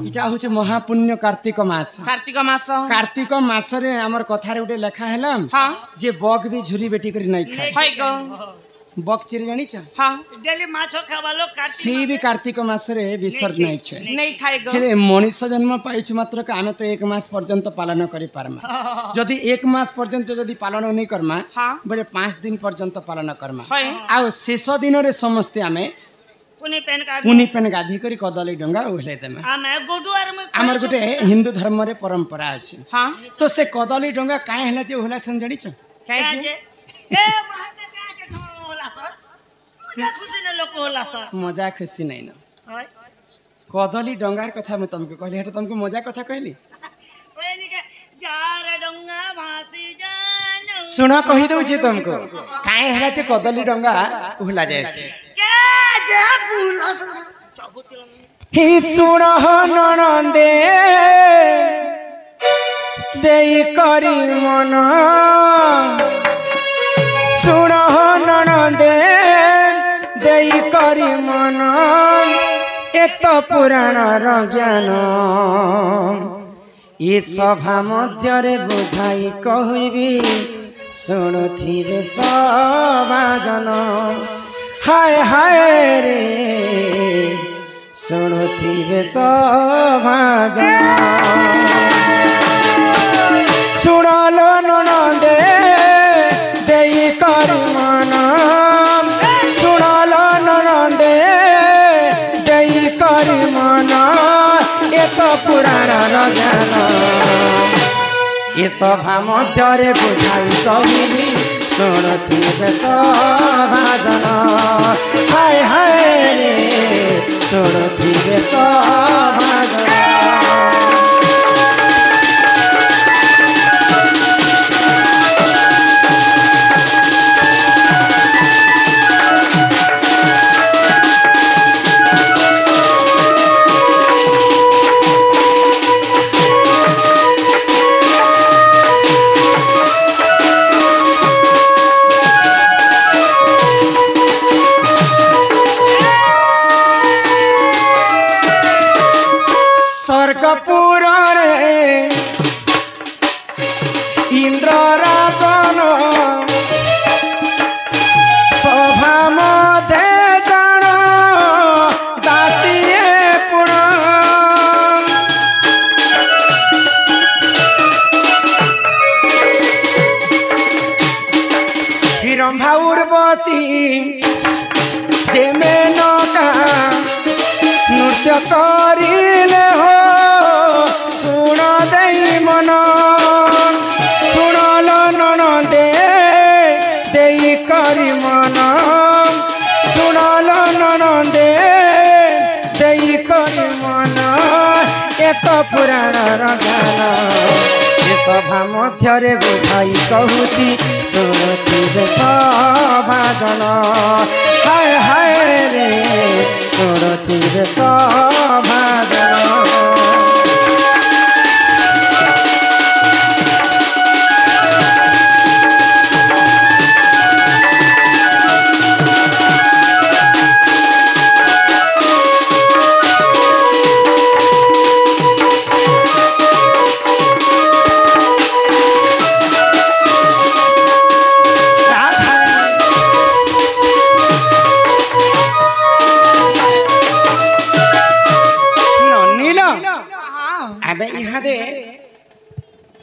इटा हूँ महापुण्य कार्तिक मास कार्तिक मास रे हमर कथार गोटे लेखा है जे बग भी झुरी बेटी कर नहीं खाए बग चिरी जानी छ हां डेली माछो खावालो कार्तिक भी कार्तिक मास रे विसर्ज नहीं छ नहीं खाए गो हेले मनुष्य जन्म पाइछ मात्र का आमे तो 1 मास पर्यंत पालन करि पारमा जदी 1 मास पर्यंत जदी पालन नहीं करमा बले 5 दिन पर्यंत पालन करमा आ शेष दिन रे समस्त आमे पुनी पेन गाधी करी कदली डंगा ओहले देमे आमर गोटे हिंदू धर्म रे परंपरा अछि हां तो से कदली डंगा काहे हला जे ओहला छन जानी छ काहे जे ए मजा खुशी नहीं ना कदली डंगार कथा मैं तुमको कहली हेटा तुमको मजा कथा कहली सुना कहि दउ छी तुमको काहे हला जे कदली डंगा उहला जायसी के जे भूल ही सुन ननंदे देई करी मन सुन ननंदे देई करी मन एत पुराण ज्ञान ये सभा मध्य रे बुझाई कहबी शुणुथिबे सभा जन हाय हाय रे शुणुथिबे सभा जन सुनलो ननंदे देई करी मन सुनलो ननंदे देई करी मन एक पुराण ज्ञान ये सभा मध्य रे बुझाई कहबी शुणुथिबे सभा जन हाय हाय रे शुणुथिबे सभा जन स्वर्गपुर रे इंद्र राजन सभा मध्य जन दासी पुण हिरंभा उर्वशी जे मेनका नृत्य करिले हो सुन देई मन सुनल ननंदे देई करी मन सुनल ननंदे देई करी मन एक पुराण ज्ञान ये सभा मध्य रे बुझाई कहूची शुणुथिबे सभा जन हाय हाय रे शुणुथिबे सभा जन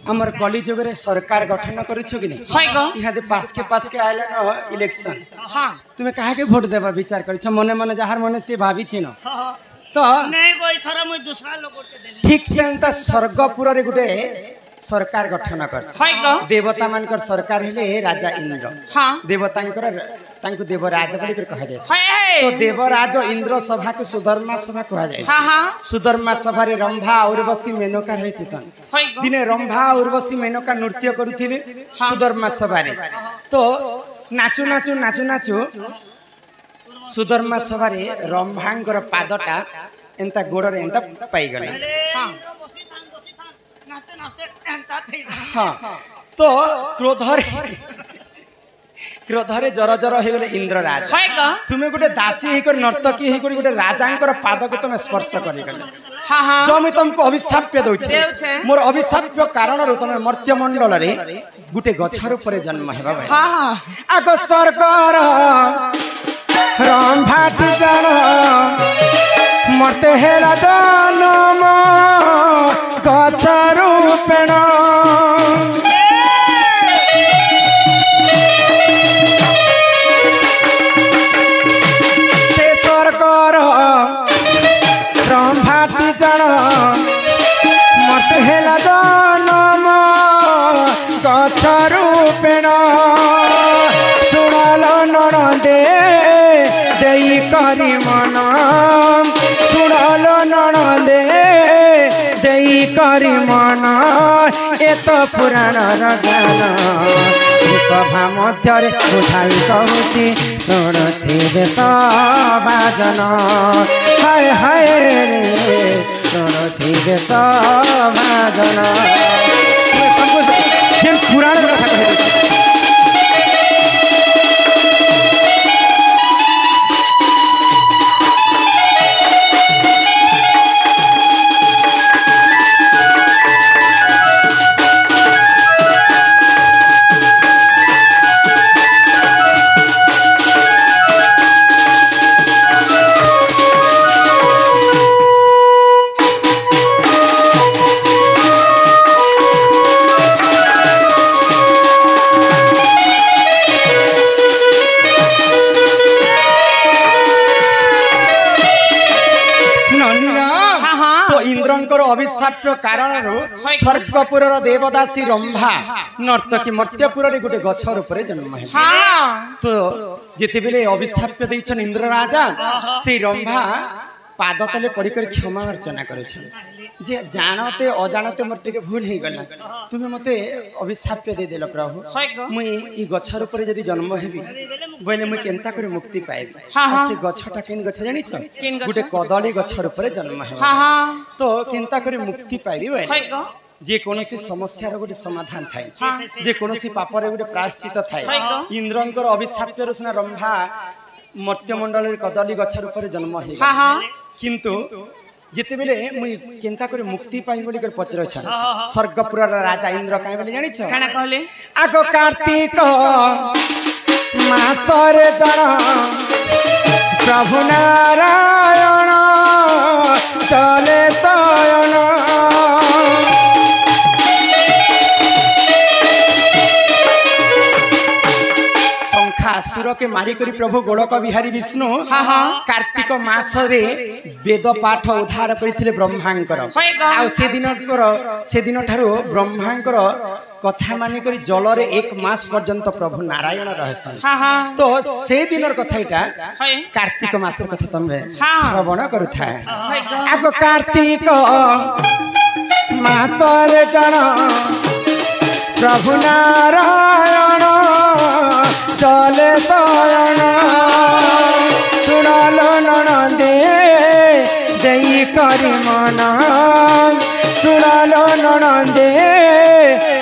हमर कली जुग रे सरकार गठन करिछु कि नहीं इहादे पास के आइला न इलेक्शन हां तुमे काहे के वोट देबा विचार करिछ मने मने जहार मने से भाभी छी न तो नहीं कोई थरा मुई दूसरा लोग के देली ठीक तेंता स्वर्गपुर रे गुटे सरकार गठन कर देवता मानकर सरकार हेले राजा इंद्र हां देवतांकर तांको देवराज बोली कर कहा जाय तो देवराज इंद्र सभा के सुधर्मा सभा कहा जाय हां हां सुधर्मा सभा रे रंभा उर्वशी मेनका रहितिसन दिने रंभा उर्वशी मेनका नृत्य करूथिले सुधर्मा सभा रे तो नाचू नाचू नाचू नाचू सुधर्मा सभा रे रंभांगर पादटा एंता गोड़ रे एंता पाई गले हां नाचते नाचते एंता पाई हां तो क्रोधरे जर जर हो गले इंद्रराज तुम्हें गोटे दासी होकर नर्तकी होकर गोटे राजांकर पाद को तुम स्पर्श कर जो मुझे तुमको अभिशाप्य दउछे मोर अभिशाप्य कारण रो तुम मर्त्य मंडल रे गुटे गछर ऊपर जन्म हेबा भाई आगो सरकार रंभाटी जन मर्ते हेला जन्म गछर रूपेण से सरकार रंभाटी जन मर्ते हेला जन्म गछर रूपेण सुनाल नणदे देई करी मन सुनाल नणदे देई करी मन एत पुराण ज्ञान सभा मध्य बुझाई कहूची शुणुथिबे सभाजन हाय हाय रे शुणुथिबे सभाजन जेन पुराण कथा कहि अभिशाप्य कारण स्वर्गपुर देवदासी रंभा नर्तकी मर्त्यपुर गोटे गछर ऊपर जन्म है तो जिते बेले अभिशाप्य देछन इंद्र राजा से रंभा पाद तले पड़कर क्षमा अर्चना करे जे जानते अजानते मोर टिके भूल हो गला तुम्हें मते अभिशाप्य दे देल प्रभु मुई ई गछर ऊपर यदि जन्म हेबी बोले मुई केनता करे मुक्ति पाएबी से गछटा केन गछ जानि छ गुटे कदली गछर ऊपर जन्म हेबा तो केनता करे मुक्ति पाएबी बोले जे कोनोसी समस्या रो गोटे समाधान थाए जे कोनोसी पाप रे गोटे प्रायश्चित थाए इंद्रंकर अभिशाप्य रसना रंभा मर्त्यमंडल कदली गछर ऊपर जन्म हेबा किंतु जिते बेले मुई केनता करे मुक्ति पाई बोली कर पचर छ स्वर्गपुर राजा इंद्र काई बोली जानि छ काना कहले आगो कार्तिक मासर जन प्रभु नारायण चले शयन असुर के मारी करी प्रभु गोलक बिहारी विष्णु कार्तिक मास रे वेद पाठ उद्धार करथिले ब्रह्मांकर आ से दिन ठारो ब्रह्मांकर कथा मानि करी जल रे एक मास पर्यंत प्रभु नारायण रहसन तो से दिनर कथा इटा कार्तिक मासर कथा तमे श्रवण करूथा आगो कार्तिक मासर जन प्रभु नारायण चले शयन सुनाल नणदे देई करी मन सुनाल नणदे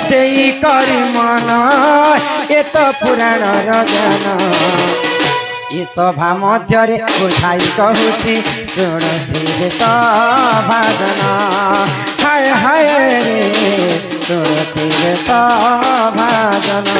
देई करी मन एत पुराण ज्ञान ई सभा मध्य बुझाई कहूची शुणुथिबे सभाजन हाय हाय रे शुणुथिबे सभाजन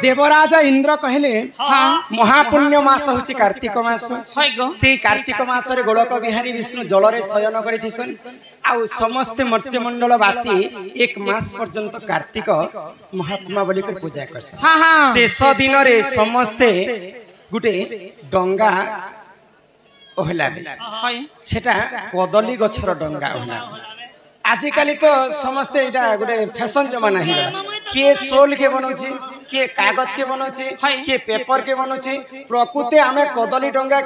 देवराजा इंद्र कहले महापुण्य मास होची कार्तिक मास से कार्तिक मास रे गोलक बिहारी विष्णु जल रे शयन करिथिसन आ समस्त मर्त्यमंडल वासी एक मास पर्यंत कार्तिक महात्मा बोली कर पूजा करसन शेष दिन रे समस्ते गुटे डंगा ओहला सेटा कदली गछर डंगा ओहला आजिकल तो समस्ते इटा गोटे फैशन जमाना ही किए सोल के बनाऊे किए कागज के बनाऊे किए पेपर के बनाऊे प्रकृति आम कदली डंगा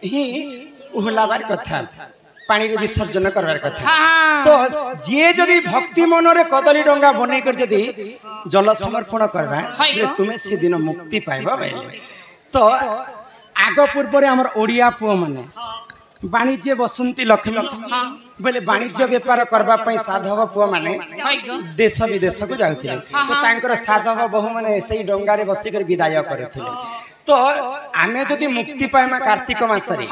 ही उहलाबार कथा पानी रे विसर्जन करवार कथा तो जे जदि भक्ति मन रे कदली डंगा बनै कर जदि जल समर्पण करबा तुमे से दिन मुक्ति पाइबा बैले तो आग पूर्व रे हमर ओडिया पुओ माने वाणिज्य बसंती लक्ष्मी बोले वाणिज्य व्यापार करबा पई साधव पुओ माने देश विदेश को जाउथिले तो तांकर साधव बहु माने सही डंगा रे बसी कर विदाय करथिले तो आमे जदि मुक्ति पाइमा कार्तिक मास रे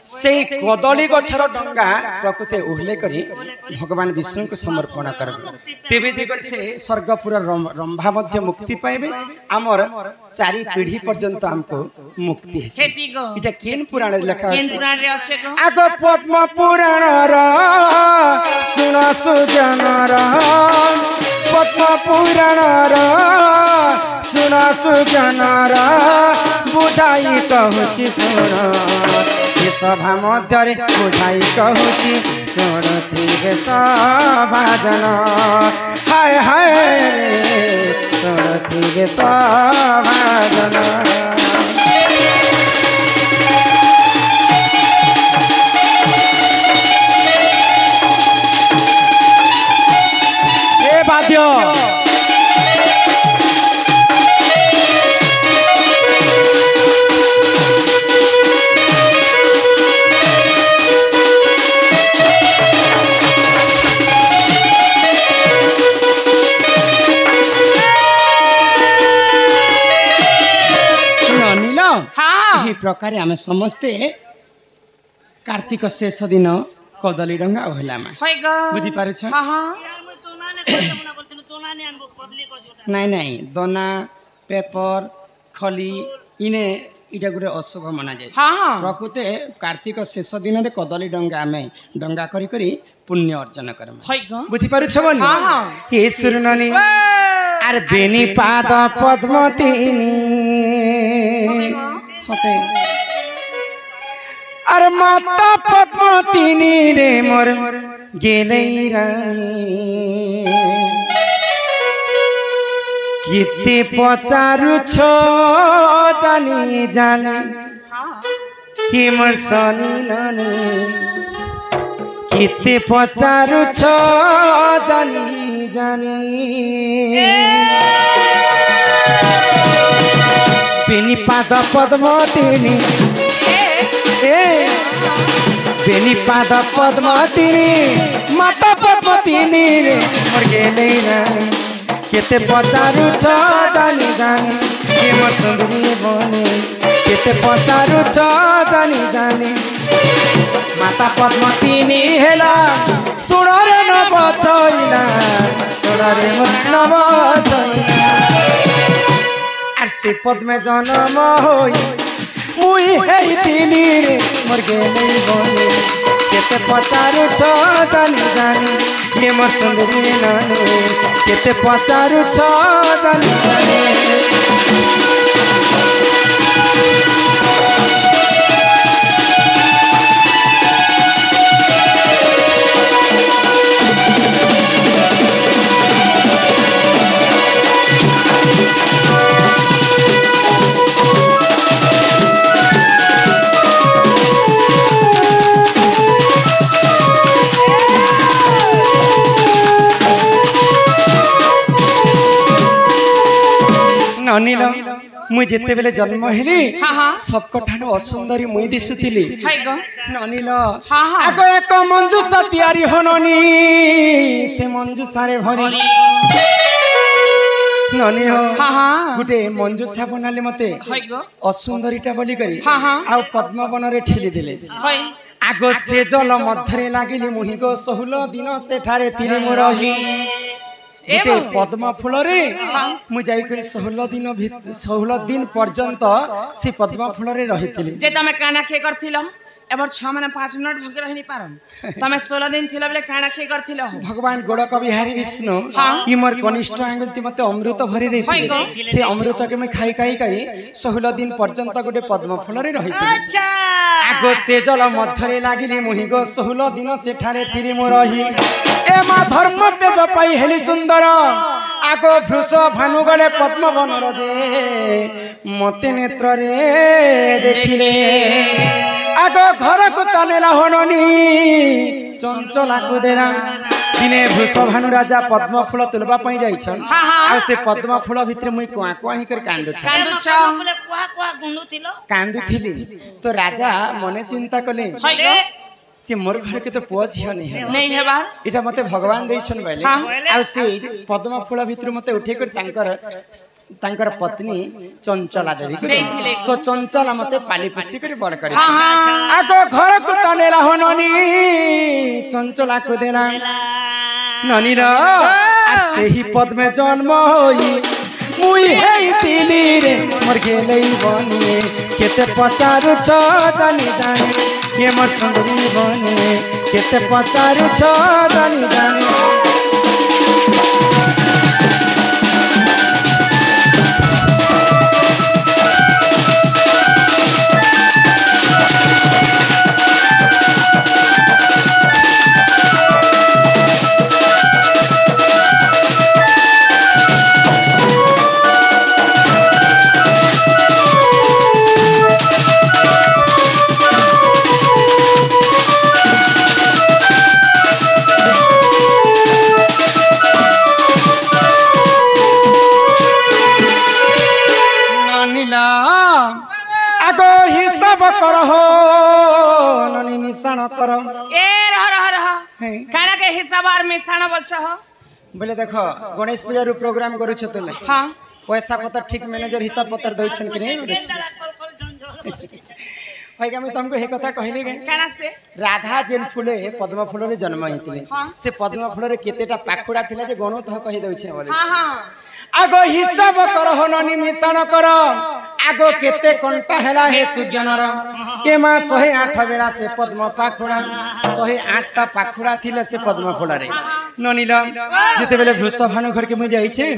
से कदली गछर डंगा प्रकृति उहले करी भगवान विष्णु को समर्पण करबे तेबे जे कर से स्वर्गपुर रंभा मध्य मुक्ति पाइबे हमर 4 पीढ़ी पर्यंत हमको मुक्ति है इटा केन पुराण लिखा है आग पद्म पुराण रा सुना सुजन रा पद्म पुराण रा सुना सुजन रा बुझाई कहूची सुन सभा मध्य बुझाई कहूची शुणुथिबे सभाजन हाय हाय रे शुणुथिबे सभाजन ए बाध्य प्रकार आम समस्ते कार्तिक शेष दिन कदली डंगा ओहला बुझी पार नहीं दोना पेपर खली इने इटा गोटे अशुभ मना जाए प्रकृति कार्तिक शेष दिन कदली डंगा आम डंगा करी करी पुण्य अर्जन कर बुझी पार सुरनी आर बेनी पाद पद्मतीनी सते अरे माता पद्मतीनी रे मोर गेले रानी किते पचारु छो जानी जानी कि मोर सनी नानी किते पचारु छो जानी जानी बेनी पाद पद्मतीनी बेनी पाद पद्मतीनी माता पद्मतीनी रे मोर गेले रानी केते पचारु छ जानी जानी के मोर सुंदरी बने केते पचारु छ जानी जानी माता पद्मतीनी हेला सुन रे न बचैला सुन रे न बचैला से पद में जन्म होई मुई हेतिनी रे मोर गेले बने केते पचारु छ जानी जानी ये मोर सुंदरी नानी केते पचारु छ जानी जानी अनिल मुई जेते बेले जन्म हेली सबको ठानु असुंदरी मुई दिसुतिली अनिल आगो एक मंजूषा तैयारी होननी से मंजूषा रे भरी ननी हो गुटे मंजूषा बनाले मते असुंदरीटा बोली करी आ पद्मवन रे ठेली देले आगो से जल मध्यरे लागिली मुही गो 16 दिन सेठारे तिली मु रही गोटे पद्म फूल रे मु जाई करी 16 दिन पर्यंत से पद्म फूल रे रहितिली जे तमे काना खे करथिलो एबर 6 माने 5 मिनट भगे रही नहीं पारन तमे 16 दिन थिला बेले काना खे करथिलो भगवान गोड़ कविहारी विष्णु ई मोर कनिष्ठ आंगुलती मते अमृत भरी देथिले से अमृत के मैं खाई खाई करी 16 दिन पर्यंत गोटे पद्म फल रे रही अच्छा आगो से जल मध्यरे लागिली मुहि गो 16 दिन सेठारे थिली मो रही ए मा धर्म तेज पाई हेली सुंदर आगो भृष भानु गले पद्म वन रजे मते नेत्र रे देखिले आगो घर को तनेला होननी चंचला को देना दिने भृष भानु राजा पद्म फूल तुलबा पई जाइछन आ से पद्म फूल भितर मुई कुआ कुआ ही कर कांदु कांदुथिली तो राजा मने चिंता कले जे मोर घर के तो पुआ झियो नहीं हेबार इटा मते भगवान देइछन बेले आ से पद्म फूल भितर मते उठे कर तांकर पत्नी चंचला देवी को तो चंचला मते पाली पुसी कर बड़ करे आगो घर को तनेला होननी चंचला को देना ननी रा आ सेही पद में जन्म होई मुई हेई तिली रे मोर गेलई बनिए केते पचारु छ जानी जाने ये मोर सुंदरी बनिए केते पचारु छ जानी जाने आगो हिसाब कर हो ननी मिश्रण कर ए रह काना के हिसाब और मिश्रण बोलछ हो बोले देखो गणेश पूजा रो प्रोग्राम करू छ तुमे हां पैसा पत्र ठीक मैनेजर हिसाब पत्र दउ छन कि नहीं भाई का मैं तुमको हे कथा कहली गे काना से राधा जेन फुले पद्म फूल रे जन्म हितिले से पद्म फूल रे केतेटा पाखुडा थिला जे गणो तो कहि दउ छ बोले हां आगो हिसाब कर हो ननी मिश्रण कर आगो केते कंटा हेला हे सुज्ञानर ए मा 108 बेला से पद्म पाखुडा 108 टा पाखुडा थिले से पद्म फूल रे ननील जते बेले भृष भानु घर के मु जाई छे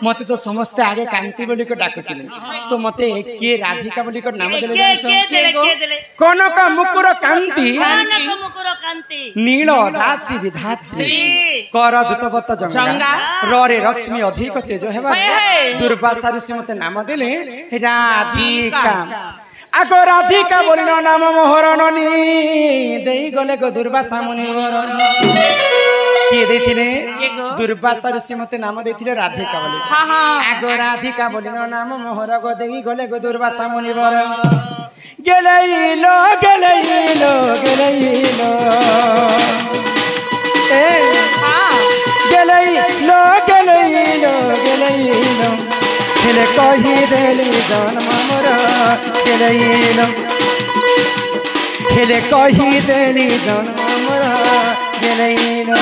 मते तो समस्त आगे कांति बोली को डाकुतिले तो मते के राधिका बोली को नाम देले जाई छ कनक मुकुर कांति नील दासी विधात्री कर दूतवत जंगा रे रश्मि अधिक तेज हेबा दुर्वासा ऋषि मते नाम देले राधिका आगो राधिका बोलिनो नाम मोहरननी देई गले गो दुर्वासा मुनिवर किए देथिले दुर्वासा ऋषि मते नाम देथिले राधिका बोली आगो राधिका बोलिनो नाम मोहर गो देई गले गो दुर्वासा मुनिवर गेलैलो गेलैलो गेलैलो ए गेलैलो गेलैलो गेलैलो हेले कही देली जन्म मोर गेलैलो हेले कही देली जन्म मोर गेलैलो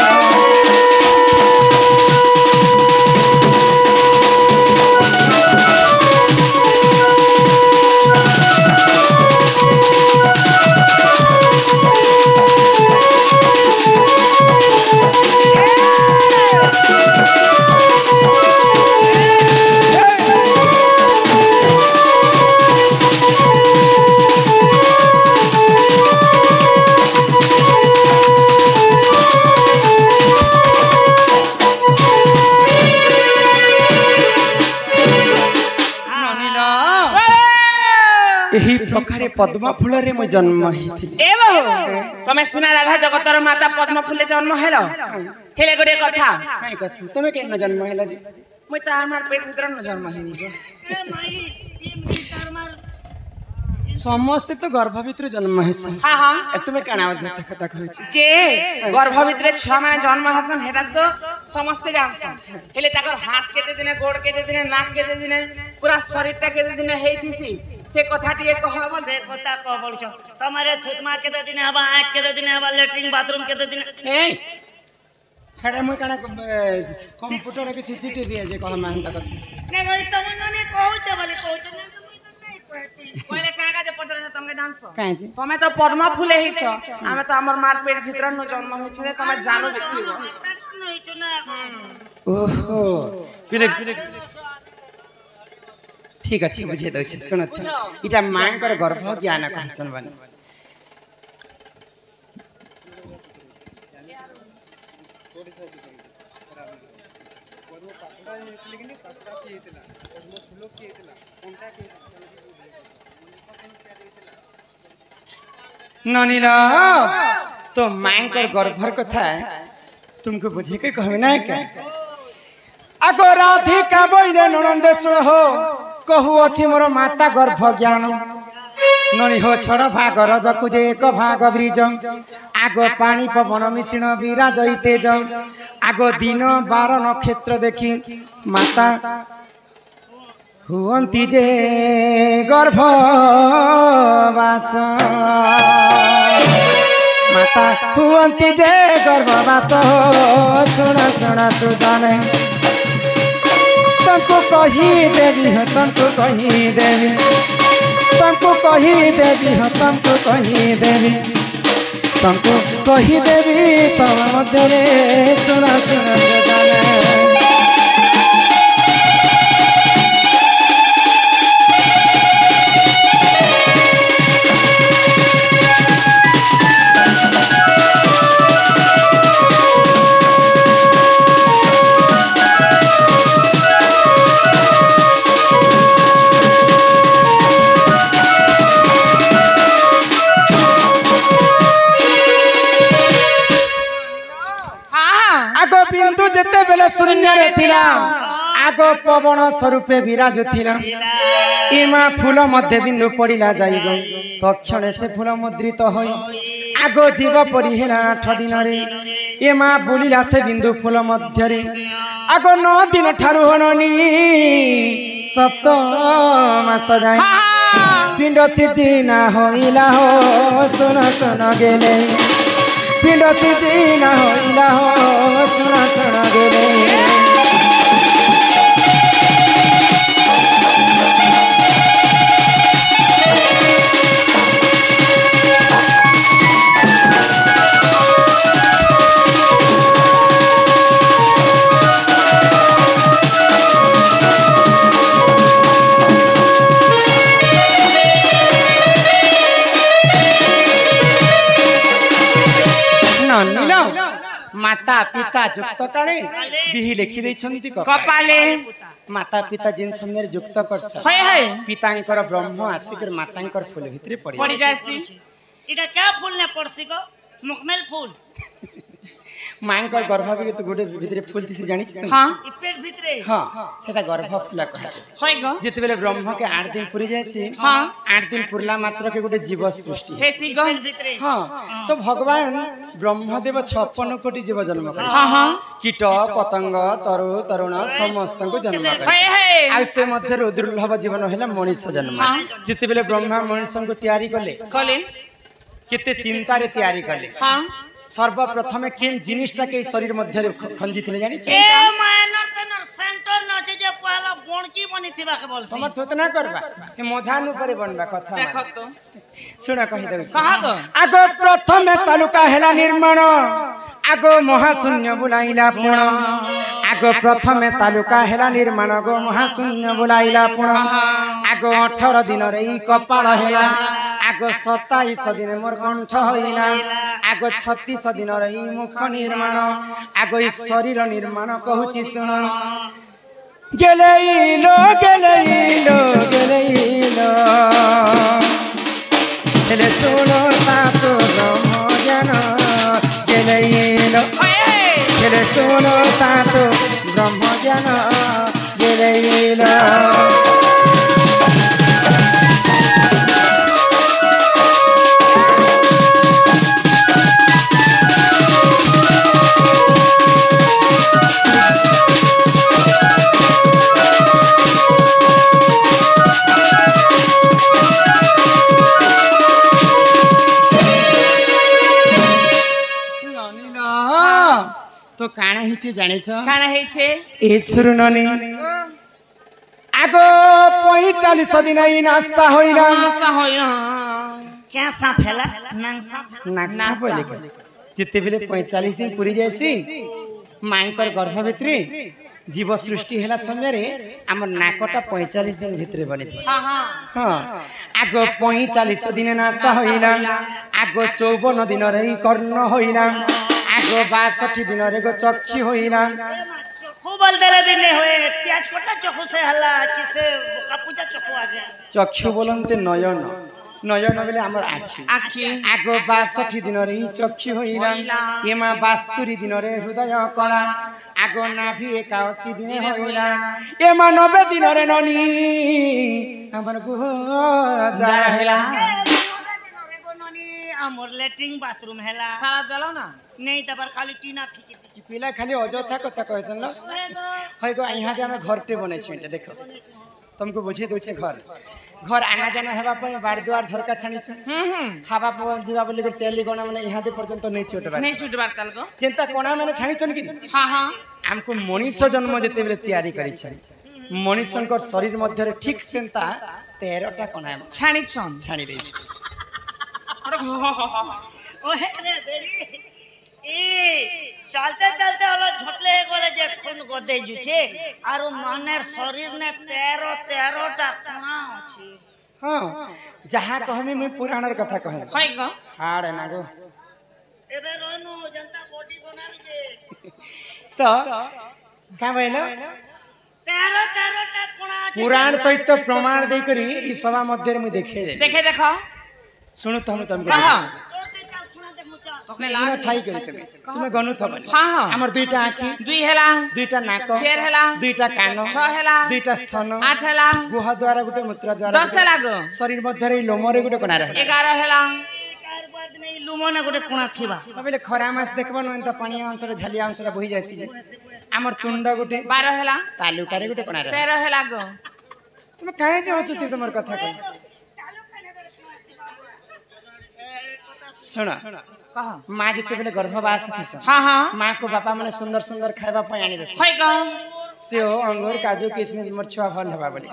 एही प्रकार पद्म फूल रे मो जन्म हिथिले ए बहु तमे सिना राधा जगतर माता पद्म फूले जन्म हेलो हेले गोटे कथा काई कथा तमे केन जन्म हेला जी मु त हमर पेट भीतर न जन्म हेनी ए माई ई मिटर मार समस्त तो गर्भ भीतर जन्म हेसन हां हां तुमे काना जत कथा कहै छी जे गर्भ भीतर 6 माने जन्म हसन हेटा तो समस्त जानसन हेले ताकर हाथ केते दिने गोड़ केते दिने नाक केते दिने पूरा शरीरटा केते दिने हेतिसी से कथाटी एक कहबल से कथा कहबल छ तमारे थुतमा केते दिन हबा आंख केते दिन हबा लेटरिन बाथरूम केते दिन ए छडे म काना कंप्यूटर के सीसीटीवी है जे कह मान त कथा ने गई तमन ने कहू छ बोले कहू छ पहिले काहे का जे पचरे तमके डांस काहे जी तमे तो पद्मा फूले हिच आमे तो हमर मार पेट भीतर न जन्म होछ तमे जानो देखिबो ओहो फिर ठीक अछि बुझे दउ छै सुन इटा मांकर गर्भ ज्ञान कहसन बने ननीला तो मांकर गर्भर कथा तुमको बुझे के कहबे ना क्या आगो राधिका बइने ननंदेश्वर हो कहू अछि मोर माता गर्भ ज्ञान ननी हो छड़ भाग रजकु जे एक भाग ब्रिज आगो पानी पवन मिश्रण विराज तेज आगो दिन 12 नक्षत्र देखी माता हुअंती जे गर्भवास माता हुअंती जे गर्भवास सुना सुना सुजाने तुमको कही देवी हो तुमको कही देवी तुमको कही देवी हो तुमको कही देवी तुमको कही देवी सब मध्य सुना सुना सुजाने जेते बेले शून्य रे थिला आगो पवन स्वरूपे विराज थिला इमा फूल मध्य बिंदु पड़िला जाई गई तक्षणे से फूल मुद्रित होई आगो जीव परिहेला 8 दिन रे इमा बुलिला से बिंदु फूल मध्य रे आगो 9 दिन ठारु हननी सप्त मास जाई पिंड सिर्जना होइला हो सुन सुन गेले पिंड सिर्जना होइला हो सुन सुन गेले माता पिता जुक्त काले बिहि लिखि दै छन्ति कपाले माता पिता जिन समय जुक्त करस हाय हाय पितांकर ब्रह्म आसिकर मातांकर फूल भितरे पड़ी जासी इटा क्या फूल ने पड़सी को मुकमेल फूल मांकर गर्भ भी तो गोटे भितरे फूल थिसी जानि छ हां पेट भितरे हां सेटा गर्भ फूला कहै होय गो जेते बेले ब्रह्म के 8 दिन पुरी जायसी हां 8 दिन पुरला मात्र के गोटे जीव सृष्टि हेसी गो हां तो भगवान ब्रह्मदेव 56 कोटी जीव जन्म करे हां हां कीट पतंग तरु तरुण समस्त को जन्म करे हाय हाय आ से मध्य दुर्लभ जीवन हैला मनुष्य जन्म जेते बेले ब्रह्मा मनुष्य को तैयारी कले केते चिंता रे तैयारी कले हां सर्वप्रथम केन जिनिसटा के शरीर मध्य खंजी थिले जानि छ ए मायनर तनर सेंटर न छ जे पहला बोणकी बनी थिबा के बोलसी हमर थोत ना करबा ए मझानु परे बनबा कथा देखो तो सुना कहि देउ कहा गो आगो प्रथम तालुका हेला निर्माण आगो महाशून्य बुलाइला पुण आगो प्रथम तालुका हेला निर्माण गो महाशून्य बुलाइला पुण आगो 18 दिन रे कपाळ हेला आगो 27 दिन मोर कंठ होइला आगो 36 दिन रे मुख निर्माण आगो शरीर निर्माण कहूची सुन गेलेइलो गेलेइलो गेलेइलो हेले सुनो तातो ब्रह्म ज्ञान गेलेइलो हेले सुनो तातो ब्रह्म ज्ञान गेलेइलो तो काना हिचे जाने छ काना हिचे ए सुरननी आगो 45 दिन नासा होइना क्या सांप हैला नांग सांप नासा बोले जिते बेले 45 दिन पूरी जायसी मांकर गर्भ भितरी जीव सृष्टि हैला समय रे हमर नाकटा 45 दिन भितरे बने थी हां आगो 45 दिन नासा होइना आगो 54 दिन रे कर्ण होइना आगो 62 दिन रे गो चक्षु होइना चोखू बोल देले भी नहीं होए प्याज कोटा चोखू से हल्ला किसे कापूजा चोखू आ गया चक्षु बोलते नयन नयन बेले हमर आखी आखी आगो 62 दिन रे चक्षु होइना एमा 72 दिन रे हृदय कणा आगो नाभि 81 दिन होइना एमा 90 दिन रे ननी हमर गुदार हैला हमर लेटरिंग बाथरूम हैला सारा दलो ना नहीं तबर खाली टीना फिकी पिला खाली अजथा कथा कहसन ल है गो यहाँ के हमें घर टे बने छी देखो तुमको बुझे दोचे घर आना जाना हेबा पे बाड़ दुआर झरका छानी छ हवा पवन जीवा बोली कर चली कोना माने यहाँ दे पर्यंत नहीं छुटबार ताल को चिंता कोना माने छानी छन कि हां हां हमको मनुष्य जन्म जते बेले तैयारी करी छ मनुष्यकर शरीर मध्य ठीक सेंता 13टा कोना छानी दे छ ओहे रे बेरी ए चलते चलते हलो झटले गले जे खून गदे जुछे आरो मानेर शरीर ने 13टा कोना अछि हां जहां कहमे मैं पुराणर कथा कहै होय गो हाड़ ना गो एबे रोनु जनता बॉडी बनाबी जे तो का भइलो 13टा कोना अछि पुराण सहित प्रमाण दे करी ई सभा मध्य में देखे देखो सुनो तो हम तुमको कहा तोके लाग थाई करी तुम्हें गनु थबन हां हमर दुईटा आंखी दुई हेला दुईटा नाक चार हेला दुईटा कान छ हेला दुईटा स्तन 8 हेला गुहा द्वारा गुटे मूत्र द्वारा 10 हेला गो शरीर मध्य रे लोमरे गुटे कोना रहे 11 हेला कार बार नहीं लुमना गोटे कोना थिबा अबेले खरा मास देखबन न त पानी अंश रे झलिया अंश रे बही जासी हमर तुंड गुटे 12 हेला तालुका रे गुटे कोना रहे 13 हेला गो तुम काहे जे हसुती समर कथा कह सुन कहा माँ जिते बेले गर्भवास थी हां हां माँ को बापा माने सुंदर सुंदर खाइबा पय आनी देछ होय गो सेओ अंगूर काजू किशमिश मोर छुआ फल हबा बोली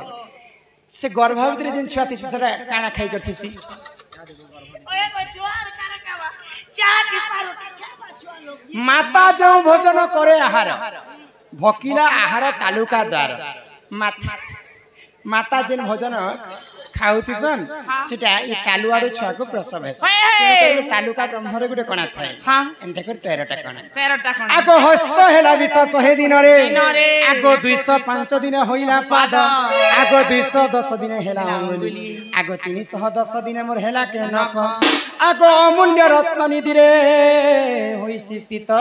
से गर्भ भीतर जिन छुआ थी सेटा काना खाई करथी सी ओए को जुआर काना कावा चाह की पारोटा खाबा छुआ लोग माता जो भोजन करे आहार भकिला आहार तालुका द्वार माता जिन भोजन खाउतिसन सेटा ई कालुआडो छुआ को प्रसव है तालुका ब्रह्मरे गुटे कोना थाए हां एंते कर 13टा कोना 13टा कोना आगो हस्त हेला विसा 100 दिन रे आगो 205 दिन होइला पाद आगो 210 दिन हेला अंगुली आगो 310 दिन मोर हेला के नख आगो अमूल्य रत्न निधि रे होई स्थित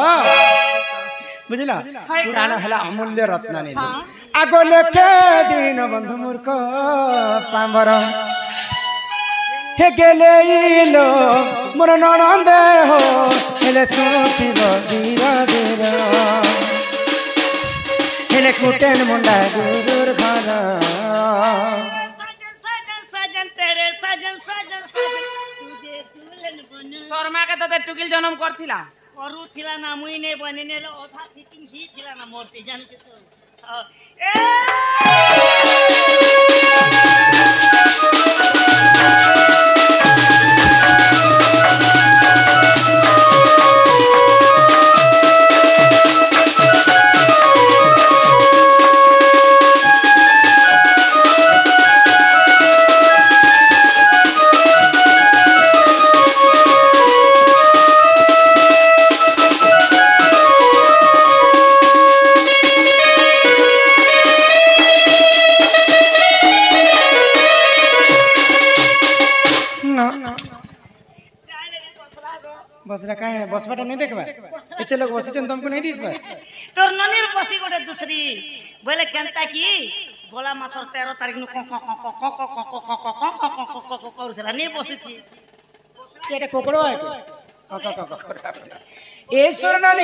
बुझिला पुराण हेला अमूल्य रत्न निधि आगो लेखे दिन बंधु मूर्ख पांबर हे गेले इलो मोर ननंद हो हेले सुतिब धीर धीर हेले कुटेन मुंडा गुरुर घर सजन तेरे सजन तुझे दुल्हन बनू तोर मां के तो टुकिल जन्म करथिला करू थिला ना मुई ने बनिने ओथा फिटिंग ही थिला ना मोरते जानते तो ए बसरा काहे बसबाटा नहीं देखबा एते लोग बसिचन तुमको नहीं दिसबा तोर ननीर बसी गोटे दूसरी बोले केनता की गोला मासर 13 तारिख नु करूथला नहीं बसी थी एटा कोकड़ो है ए सोरनानी